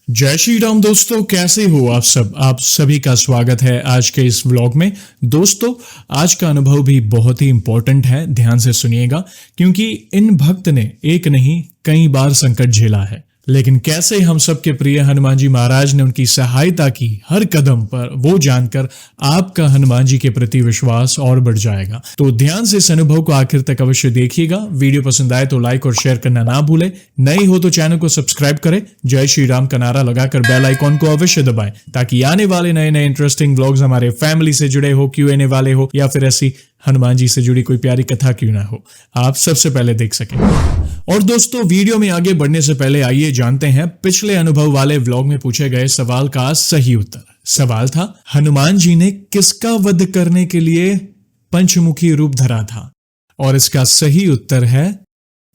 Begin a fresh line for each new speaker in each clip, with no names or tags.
जय श्री राम दोस्तों, कैसे हो आप सब। आप सभी का स्वागत है आज के इस व्लॉग में। दोस्तों, आज का अनुभव भी बहुत ही इंपॉर्टेंट है, ध्यान से सुनिएगा, क्योंकि इन भक्त ने एक नहीं कई बार संकट झेला है, लेकिन कैसे हम सबके प्रिय हनुमान जी महाराज ने उनकी सहायता की हर कदम पर, वो जानकर आपका हनुमान जी के प्रति विश्वास और बढ़ जाएगा। तो ध्यान से इस अनुभव को आखिर तक अवश्य देखिएगा। वीडियो पसंद आए तो लाइक और शेयर करना ना भूले। नई हो तो चैनल को सब्सक्राइब करें, जय श्री राम का नारा लगाकर बेल आइकॉन को अवश्य दबाएं, ताकि आने वाले नए नए इंटरेस्टिंग व्लॉग्स हमारे फैमिली से जुड़े हो, Q&A वाले हो, या फिर ऐसी हनुमान जी से जुड़ी कोई प्यारी कथा क्यों ना हो, आप सबसे पहले देख सकें। और दोस्तों, वीडियो में आगे बढ़ने से पहले आइए जानते हैं पिछले अनुभव वाले व्लॉग में पूछे गए सवाल का सही उत्तर। सवाल था, हनुमान जी ने किसका वध करने के लिए पंचमुखी रूप धरा था? और इसका सही उत्तर है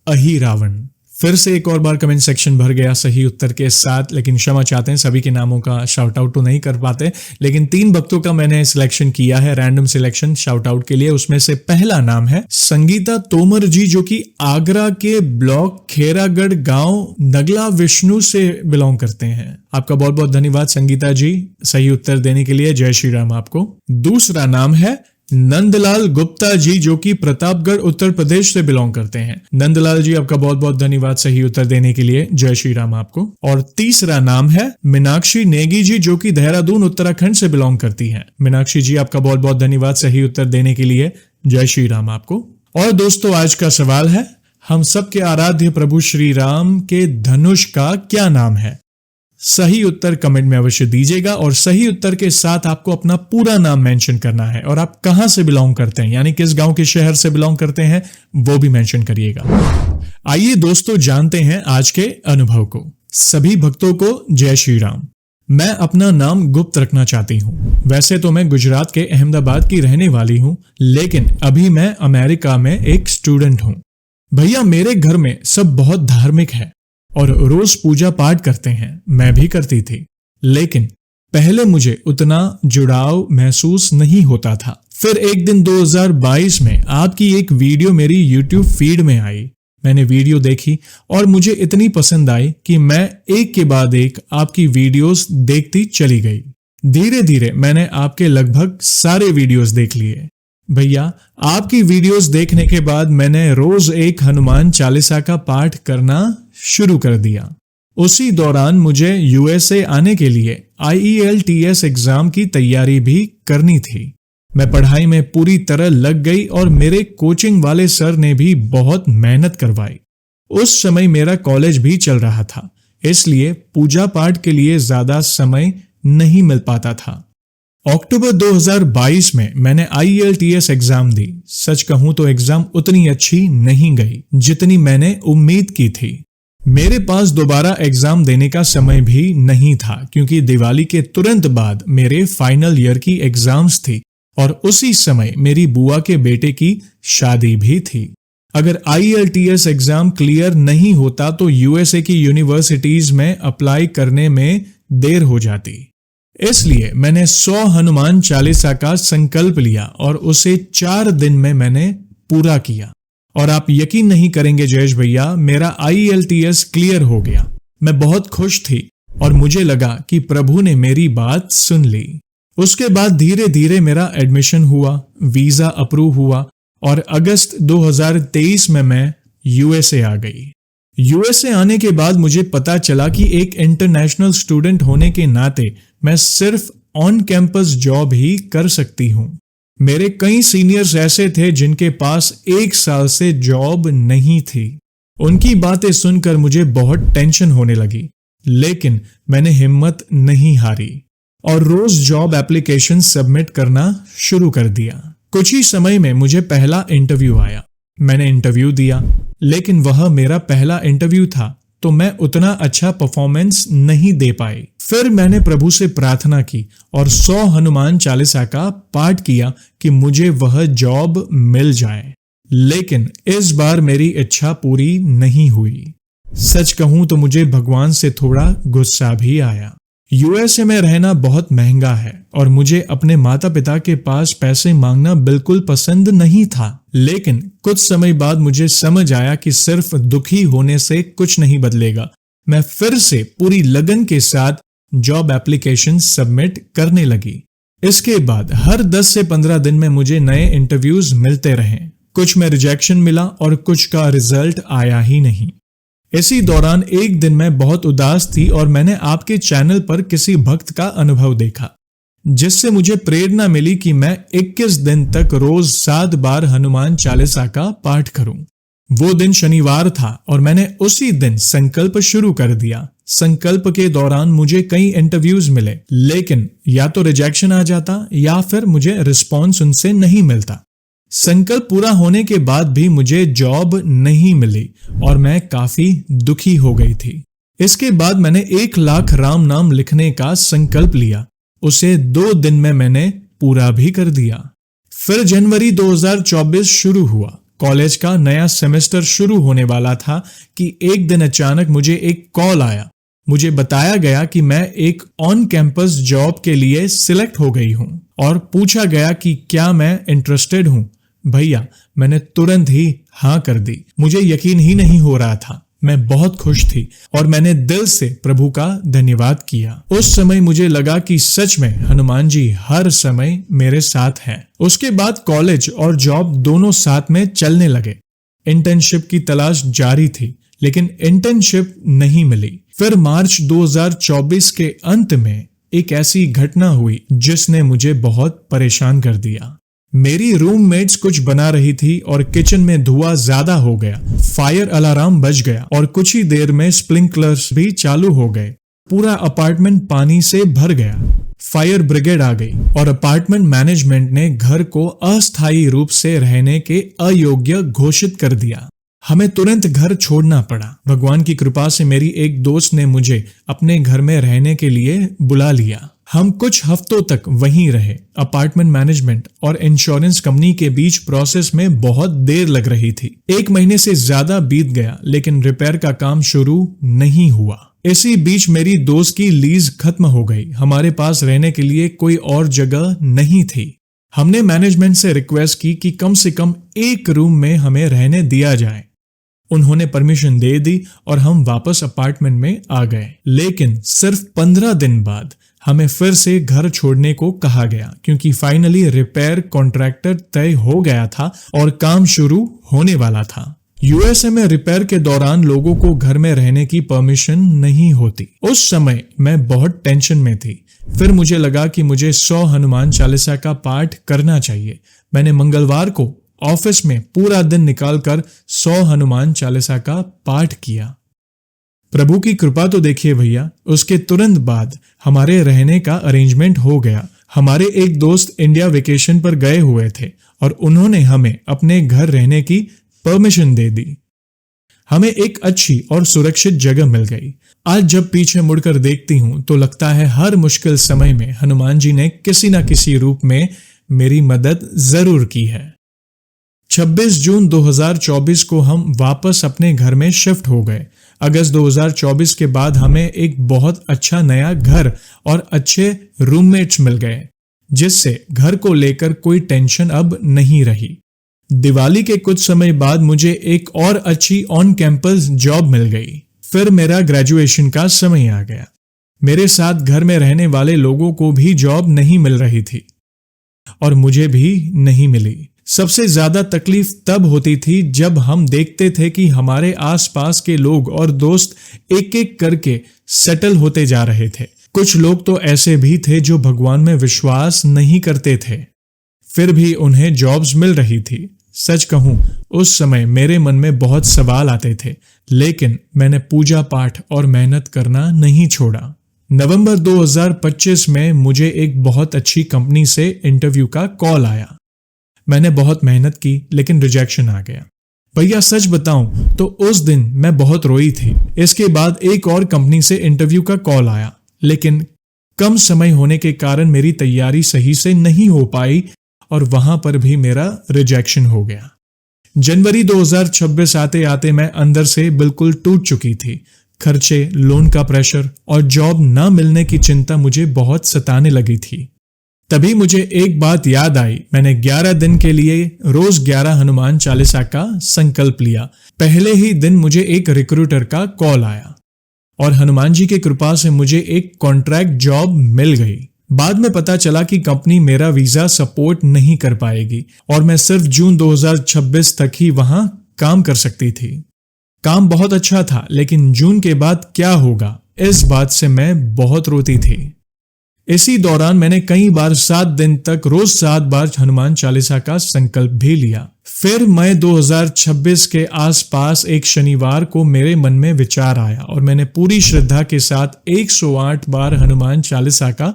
अहि रावण। फिर से एक और बार कमेंट सेक्शन भर गया सही उत्तर के साथ, लेकिन क्षमा चाहते हैं, सभी के नामों का शाउट आउट तो नहीं कर पाते, लेकिन 3 भक्तों का मैंने सिलेक्शन किया है, रैंडम सिलेक्शन शाउट आउट के लिए। उसमें से पहला नाम है संगीता तोमर जी, जो कि आगरा के ब्लॉक खेरागढ़ गांव नगला विष्णु से बिलोंग करते हैं। आपका बहुत बहुत धन्यवाद संगीता जी सही उत्तर देने के लिए। जय श्री राम आपको। दूसरा नाम है नंदलाल गुप्ता जी, जो कि प्रतापगढ़ उत्तर प्रदेश से बिलोंग करते हैं। नंदलाल जी, आपका बहुत बहुत धन्यवाद सही उत्तर देने के लिए। जय श्री राम आपको। और तीसरा नाम है मीनाक्षी नेगी जी, जो कि देहरादून उत्तराखंड से बिलोंग करती हैं। मीनाक्षी जी, आपका बहुत बहुत धन्यवाद सही उत्तर देने के लिए। जय श्री राम आपको। और दोस्तों, आज का सवाल है, हम सबके आराध्य प्रभु श्री राम के धनुष का क्या नाम है? सही उत्तर कमेंट में अवश्य दीजिएगा, और सही उत्तर के साथ आपको अपना पूरा नाम मेंशन करना है, और आप कहां से बिलोंग करते हैं, यानी किस गांव के शहर से बिलोंग करते हैं, वो भी मेंशन करिएगा। आइए दोस्तों, जानते हैं आज के अनुभव को। सभी भक्तों को जय श्री राम। मैं अपना नाम गुप्त रखना चाहती हूँ। वैसे तो मैं गुजरात के अहमदाबाद की रहने वाली हूँ, लेकिन अभी मैं अमेरिका में एक स्टूडेंट हूँ। भैया, मेरे घर में सब बहुत धार्मिक है और रोज पूजा पाठ करते हैं, मैं भी करती थी, लेकिन पहले मुझे उतना जुड़ाव महसूस नहीं होता था। फिर एक दिन 2022 में आपकी एक वीडियो मेरी YouTube फीड में आई। मैंने वीडियो देखी और मुझे इतनी पसंद आई कि मैं एक के बाद एक आपकी वीडियोस देखती चली गई। धीरे धीरे मैंने आपके लगभग सारे वीडियोस देख लिए। भैया, आपकी वीडियोस देखने के बाद मैंने रोज एक हनुमान चालीसा का पाठ करना शुरू कर दिया। उसी दौरान मुझे USA आने के लिए IELTS एग्जाम की तैयारी भी करनी थी। मैं पढ़ाई में पूरी तरह लग गई और मेरे कोचिंग वाले सर ने भी बहुत मेहनत करवाई। उस समय मेरा कॉलेज भी चल रहा था, इसलिए पूजा पाठ के लिए ज्यादा समय नहीं मिल पाता था। अक्टूबर 2022 में मैंने IELTS एग्जाम दी। सच कहूं तो एग्जाम उतनी अच्छी नहीं गई जितनी मैंने उम्मीद की थी। मेरे पास दोबारा एग्जाम देने का समय भी नहीं था, क्योंकि दिवाली के तुरंत बाद मेरे फाइनल ईयर की एग्जाम्स थी और उसी समय मेरी बुआ के बेटे की शादी भी थी। अगर IELTS एग्जाम क्लियर नहीं होता तो USA की यूनिवर्सिटीज में अप्लाई करने में देर हो जाती। इसलिए मैंने 100 हनुमान चालीसा का संकल्प लिया और उसे 4 दिन में मैंने पूरा किया। और आप यकीन नहीं करेंगे जयेश भैया, मेरा IELTS क्लियर हो गया। मैं बहुत खुश थी और मुझे लगा कि प्रभु ने मेरी बात सुन ली। उसके बाद धीरे धीरे मेरा एडमिशन हुआ, वीजा अप्रूव हुआ और अगस्त 2023 में मैं USA आ गई। USA आने के बाद मुझे पता चला कि एक इंटरनेशनल स्टूडेंट होने के नाते मैं सिर्फ ऑन कैंपस जॉब ही कर सकती हूँ। मेरे कई सीनियर्स ऐसे थे जिनके पास 1 साल से जॉब नहीं थी। उनकी बातें सुनकर मुझे बहुत टेंशन होने लगी, लेकिन मैंने हिम्मत नहीं हारी और रोज जॉब एप्लीकेशन सबमिट करना शुरू कर दिया। कुछ ही समय में मुझे पहला इंटरव्यू आया। मैंने इंटरव्यू दिया, लेकिन वह मेरा पहला इंटरव्यू था, तो मैं उतना अच्छा परफॉर्मेंस नहीं दे पाई। फिर मैंने प्रभु से प्रार्थना की और 100 हनुमान चालीसा का पाठ किया कि मुझे वह जॉब मिल जाए, लेकिन इस बार मेरी इच्छा पूरी नहीं हुई। सच कहूं तो मुझे भगवान से थोड़ा गुस्सा भी आया। USA में रहना बहुत महंगा है और मुझे अपने माता पिता के पास पैसे मांगना बिल्कुल पसंद नहीं था, लेकिन कुछ समय बाद मुझे समझ आया कि सिर्फ दुखी होने से कुछ नहीं बदलेगा, मैं फिर से पूरी लगन के साथ जॉब एप्लीकेशन सबमिट करने लगी। इसके बाद हर 10 से 15 दिन में मुझे नए इंटरव्यूज मिलते रहे। कुछ में रिजेक्शन मिला और कुछ का रिजल्ट आया ही नहीं। इसी दौरान एक दिन मैं बहुत उदास थी और मैंने आपके चैनल पर किसी भक्त का अनुभव देखा, जिससे मुझे प्रेरणा मिली कि मैं 21 दिन तक रोज 7 बार हनुमान चालीसा का पाठ करूं। वो दिन शनिवार था और मैंने उसी दिन संकल्प शुरू कर दिया। संकल्प के दौरान मुझे कई इंटरव्यूज मिले, लेकिन या तो रिजेक्शन आ जाता या फिर मुझे रिस्पॉन्स उनसे नहीं मिलता। संकल्प पूरा होने के बाद भी मुझे जॉब नहीं मिली और मैं काफी दुखी हो गई थी। इसके बाद मैंने 1 लाख राम नाम लिखने का संकल्प लिया। उसे 2 दिन में मैंने पूरा भी कर दिया। फिर जनवरी 2024 शुरू हुआ। कॉलेज का नया सेमेस्टर शुरू होने वाला था कि एक दिन अचानक मुझे एक कॉल आया। मुझे बताया गया कि मैं एक ऑन कैंपस जॉब के लिए सिलेक्ट हो गई हूं और पूछा गया कि क्या मैं इंटरेस्टेड हूं। भैया, मैंने तुरंत ही हाँ कर दी। मुझे यकीन ही नहीं हो रहा था। मैं बहुत खुश थी और मैंने दिल से प्रभु का धन्यवाद किया। उस समय मुझे लगा कि सच में हनुमान जी हर समय मेरे साथ हैं। उसके बाद कॉलेज और जॉब दोनों साथ में चलने लगे। इंटर्नशिप की तलाश जारी थी, लेकिन इंटर्नशिप नहीं मिली। फिर मार्च 2024 के अंत में एक ऐसी घटना हुई जिसने मुझे बहुत परेशान कर दिया। मेरी रूममेट्स कुछ बना रही थी और किचन में धुआं ज्यादा हो गया। फायर अलार्म बज गया और कुछ ही देर में स्प्रिंकलर्स भी चालू हो गए। पूरा अपार्टमेंट पानी से भर गया। फायर ब्रिगेड आ गई और अपार्टमेंट मैनेजमेंट ने घर को अस्थायी रूप से रहने के अयोग्य घोषित कर दिया। हमें तुरंत घर छोड़ना पड़ा। भगवान की कृपा से मेरी एक दोस्त ने मुझे अपने घर में रहने के लिए बुला लिया। हम कुछ हफ्तों तक वहीं रहे। अपार्टमेंट मैनेजमेंट और इंश्योरेंस कंपनी के बीच प्रोसेस में बहुत देर लग रही थी। 1 महीने से ज्यादा बीत गया, लेकिन रिपेयर का काम शुरू नहीं हुआ। इसी बीच मेरी दोस्त की लीज खत्म हो गई। हमारे पास रहने के लिए कोई और जगह नहीं थी। हमने मैनेजमेंट से रिक्वेस्ट की कि कम से कम एक रूम में हमें रहने दिया जाए। उन्होंने परमिशन दे दी और हम वापस अपार्टमेंट में आ गए। लेकिन सिर्फ 15 दिन बाद हमें फिर से घर छोड़ने को कहा गया, क्योंकि फाइनली रिपेयर कॉन्ट्रैक्टर तय हो गया था और काम शुरू होने वाला था। यूएसए में रिपेयर के दौरान लोगों को घर में रहने की परमिशन नहीं होती। उस समय मैं बहुत टेंशन में थी। फिर मुझे लगा कि मुझे 100 हनुमान चालीसा का पाठ करना चाहिए। मैंने मंगलवार को ऑफिस में पूरा दिन निकालकर 100 हनुमान चालीसा का पाठ किया। प्रभु की कृपा तो देखिए भैया, उसके तुरंत बाद हमारे रहने का अरेंजमेंट हो गया। हमारे एक दोस्त इंडिया वेकेशन पर गए हुए थे और उन्होंने हमें अपने घर रहने की परमिशन दे दी। हमें एक अच्छी और सुरक्षित जगह मिल गई। आज जब पीछे मुड़कर देखती हूं तो लगता है हर मुश्किल समय में हनुमान जी ने किसी न किसी रूप में मेरी मदद जरूर की है। 26 जून 2024 को हम वापस अपने घर में शिफ्ट हो गए। अगस्त 2024 के बाद हमें एक बहुत अच्छा नया घर और अच्छे रूममेट्स मिल गए, जिससे घर को लेकर कोई टेंशन अब नहीं रही। दिवाली के कुछ समय बाद मुझे एक और अच्छी ऑन कैंपस जॉब मिल गई। फिर मेरा ग्रेजुएशन का समय आ गया। मेरे साथ घर में रहने वाले लोगों को भी जॉब नहीं मिल रही थी और मुझे भी नहीं मिली। सबसे ज्यादा तकलीफ तब होती थी जब हम देखते थे कि हमारे आसपास के लोग और दोस्त एक एक करके सेटल होते जा रहे थे। कुछ लोग तो ऐसे भी थे जो भगवान में विश्वास नहीं करते थे, फिर भी उन्हें जॉब्स मिल रही थी। सच कहूं, उस समय मेरे मन में बहुत सवाल आते थे, लेकिन मैंने पूजा पाठ और मेहनत करना नहीं छोड़ा। नवंबर 2025 में मुझे एक बहुत अच्छी कंपनी से इंटरव्यू का कॉल आया। मैंने बहुत मेहनत की, लेकिन रिजेक्शन आ गया। भैया सच बताऊं तो उस दिन मैं बहुत रोई थी। इसके बाद एक और कंपनी से इंटरव्यू का कॉल आया, लेकिन कम समय होने के कारण मेरी तैयारी सही से नहीं हो पाई और वहां पर भी मेरा रिजेक्शन हो गया। जनवरी 2026 आते आते मैं अंदर से बिल्कुल टूट चुकी थी। खर्चे, लोन का प्रेशर और जॉब न मिलने की चिंता मुझे बहुत सताने लगी थी। तभी मुझे एक बात याद आई। मैंने 11 दिन के लिए रोज 11 हनुमान चालीसा का संकल्प लिया। पहले ही दिन मुझे एक रिक्रूटर का कॉल आया। और हनुमान जी की कृपा से मुझे एक कॉन्ट्रैक्ट जॉब मिल गई। बाद में पता चला कि कंपनी मेरा वीजा सपोर्ट नहीं कर पाएगी और मैं सिर्फ जून 2026 तक ही वहां काम कर सकती थी। काम बहुत अच्छा था, लेकिन जून के बाद क्या होगा, इस बात से मैं बहुत रोती थी। इसी दौरान मैंने कई बार 7 दिन तक रोज 7 बार हनुमान चालीसा का संकल्प भी लिया। फिर मई 2026 के आसपास एक शनिवार को मेरे मन में विचार आया और मैंने पूरी श्रद्धा के साथ 108 बार हनुमान चालीसा का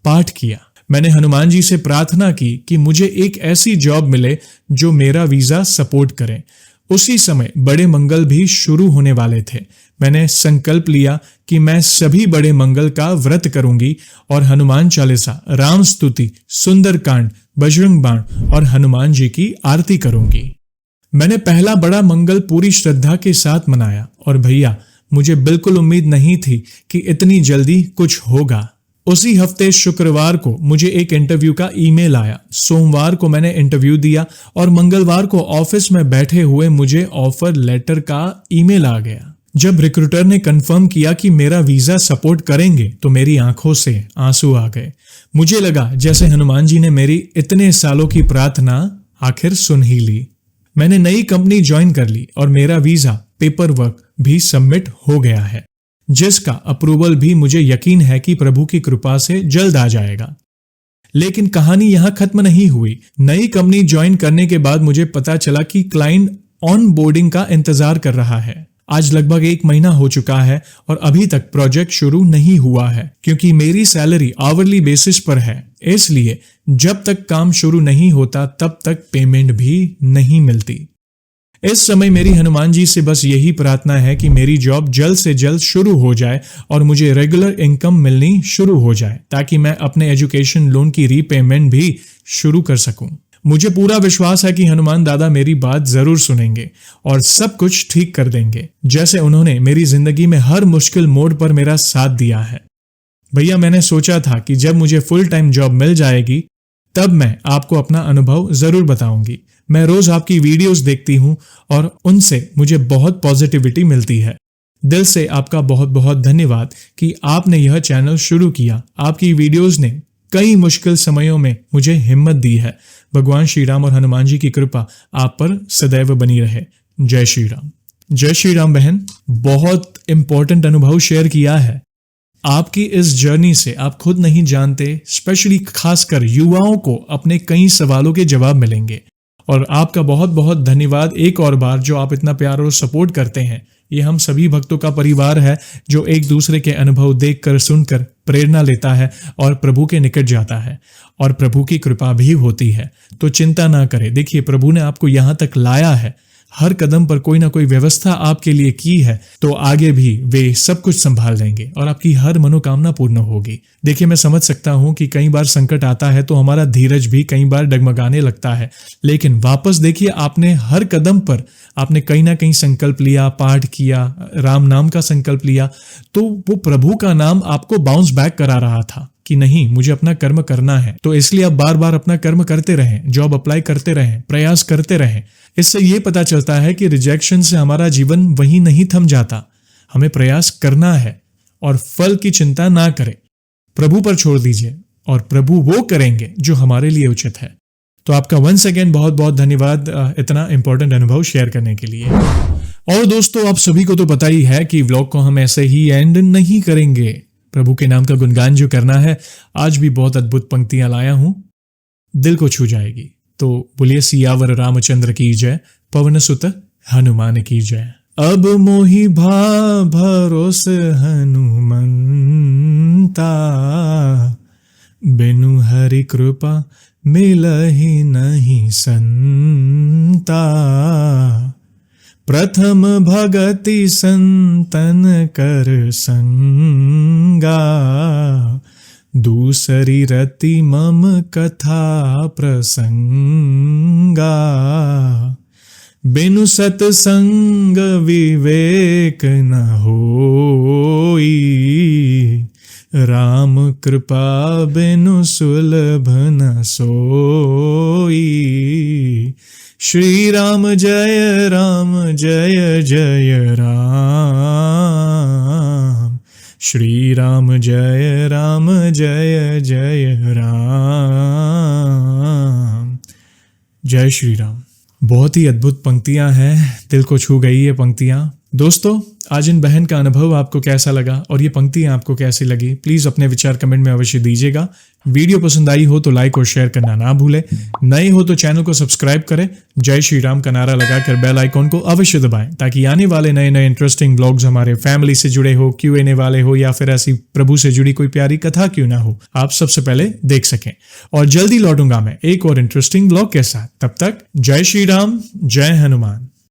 पाठ किया। मैंने हनुमान जी से प्रार्थना की कि मुझे एक ऐसी जॉब मिले जो मेरा वीजा सपोर्ट करे। उसी समय बड़े मंगल भी शुरू होने वाले थे। मैंने संकल्प लिया कि मैं सभी बड़े मंगल का व्रत करूंगी और हनुमान चालीसा, राम स्तुति, सुंदरकांड, बजरंग बाण और हनुमान जी की आरती करूंगी। मैंने पहला बड़ा मंगल पूरी श्रद्धा के साथ मनाया और भैया, मुझे बिल्कुल उम्मीद नहीं थी कि इतनी जल्दी कुछ होगा। उसी हफ्ते शुक्रवार को मुझे एक इंटरव्यू का ईमेल आया। सोमवार को मैंने इंटरव्यू दिया और मंगलवार को ऑफिस में बैठे हुए मुझे ऑफर लेटर का ईमेल आ गया। जब रिक्रूटर ने कंफर्म किया कि मेरा वीजा सपोर्ट करेंगे तो मेरी आंखों से आंसू आ गए। मुझे लगा जैसे हनुमान जी ने मेरी इतने सालों की प्रार्थना आखिर सुन ही ली। मैंने नई कंपनी ज्वाइन कर ली और मेरा वीजा पेपर वर्क भी सबमिट हो गया है, जिसका अप्रूवल भी मुझे यकीन है कि प्रभु की कृपा से जल्द आ जाएगा। लेकिन कहानी यहां खत्म नहीं हुई। नई कंपनी ज्वाइन करने के बाद मुझे पता चला कि क्लाइंट ऑन बोर्डिंग का इंतजार कर रहा है। आज लगभग 1 महीना हो चुका है और अभी तक प्रोजेक्ट शुरू नहीं हुआ है, क्योंकि मेरी सैलरी आवरली बेसिस पर है। इसलिए जब तक काम शुरू नहीं होता तब तक पेमेंट भी नहीं मिलती। इस समय मेरी हनुमान जी से बस यही प्रार्थना है कि मेरी जॉब जल्द से जल्द शुरू हो जाए और मुझे रेगुलर इनकम मिलनी शुरू हो जाए, ताकि मैं अपने एजुकेशन लोन की रीपेमेंट भी शुरू कर सकूं। मुझे पूरा विश्वास है कि हनुमान दादा मेरी बात जरूर सुनेंगे और सब कुछ ठीक कर देंगे, जैसे उन्होंने मेरी जिंदगी में हर मुश्किल मोड़ पर मेरा साथ दिया है। भैया, मैंने सोचा था कि जब मुझे फुल टाइम जॉब मिल जाएगी तब मैं आपको अपना अनुभव जरूर बताऊंगी। मैं रोज आपकी वीडियोस देखती हूं और उनसे मुझे बहुत पॉजिटिविटी मिलती है। दिल से आपका बहुत बहुत धन्यवाद कि आपने यह चैनल शुरू किया। आपकी वीडियोस ने कई मुश्किल समयों में मुझे हिम्मत दी है। भगवान श्री राम और हनुमान जी की कृपा आप पर सदैव बनी रहे। जय श्री राम। जय श्री राम बहन, बहुत इंपॉर्टेंट अनुभव शेयर किया है। आपकी इस जर्नी से आप खुद नहीं जानते, स्पेशली खासकर युवाओं को अपने कई सवालों के जवाब मिलेंगे। और आपका बहुत बहुत धन्यवाद एक और बार, जो आप इतना प्यार और सपोर्ट करते हैं। ये हम सभी भक्तों का परिवार है जो एक दूसरे के अनुभव देखकर सुनकर प्रेरणा लेता है और प्रभु के निकट जाता है और प्रभु की कृपा भी होती है। तो चिंता ना करें। देखिए, प्रभु ने आपको यहाँ तक लाया है, हर कदम पर कोई ना कोई व्यवस्था आपके लिए की है, तो आगे भी वे सब कुछ संभाल लेंगे और आपकी हर मनोकामना पूर्ण होगी। देखिए, मैं समझ सकता हूं कि कई बार संकट आता है तो हमारा धीरज भी कई बार डगमगाने लगता है, लेकिन वापस देखिए, आपने हर कदम पर आपने कहीं ना कहीं संकल्प लिया, पाठ किया, राम नाम का संकल्प लिया, तो वो प्रभु का नाम आपको बाउंस बैक करा रहा था कि नहीं, मुझे अपना कर्म करना है। तो इसलिए आप बार बार अपना कर्म करते रहें, जॉब अप्लाई करते रहें, प्रयास करते रहें। इससे ये पता चलता है कि रिजेक्शन से हमारा जीवन वहीं नहीं थम जाता। हमें प्रयास करना है और फल की चिंता ना करें, प्रभु पर छोड़ दीजिए और प्रभु वो करेंगे जो हमारे लिए उचित है। तो आपका वंस अगेन बहुत बहुत धन्यवाद इतना इंपॉर्टेंट अनुभव शेयर करने के लिए। और दोस्तों, आप सभी को तो पता ही है कि व्लॉग को हम ऐसे ही एंड नहीं करेंगे। प्रभु के नाम का गुणगान जो करना है, आज भी बहुत अद्भुत पंक्तियां लाया हूं, दिल को छू जाएगी। तो बोलिए सियावर रामचंद्र की जय, पवन सुत हनुमान की जय। अब मोहि भरोस हनुमंता, बिनु हरि कृपा मिलहि नहीं संता। प्रथम भगति संतन कर संगा, दूसरी रति मम कथा प्रसंगा। बिनु सतसंग विवेक न होई, राम कृपा बिनु सुलभ न सोई। श्री राम जय जय राम। श्री राम जय जय राम। जय श्री राम। बहुत ही अद्भुत पंक्तियां हैं, दिल को छू गई ये पंक्तियां। दोस्तों, आज इन बहन का अनुभव आपको कैसा लगा और ये पंक्तियां आपको कैसी लगी, प्लीज अपने विचार कमेंट में अवश्य दीजिएगा। वीडियो पसंद आई हो तो लाइक और शेयर करना ना भूलें। नए हो तो चैनल को सब्सक्राइब करें। जय श्री राम का नारा लगाकर बेल आइकॉन को अवश्य दबाएं ताकि आने वाले नए नए इंटरेस्टिंग व्लॉग्स हमारे फैमिली से जुड़े हो, Q&A वाले हो या फिर ऐसी प्रभु से जुड़ी कोई प्यारी कथा क्यों ना हो, आप सबसे पहले देख सकें। और जल्दी लौटूंगा मैं एक और इंटरेस्टिंग व्लॉग के साथ। तब तक जय श्री राम, जय हनुमान।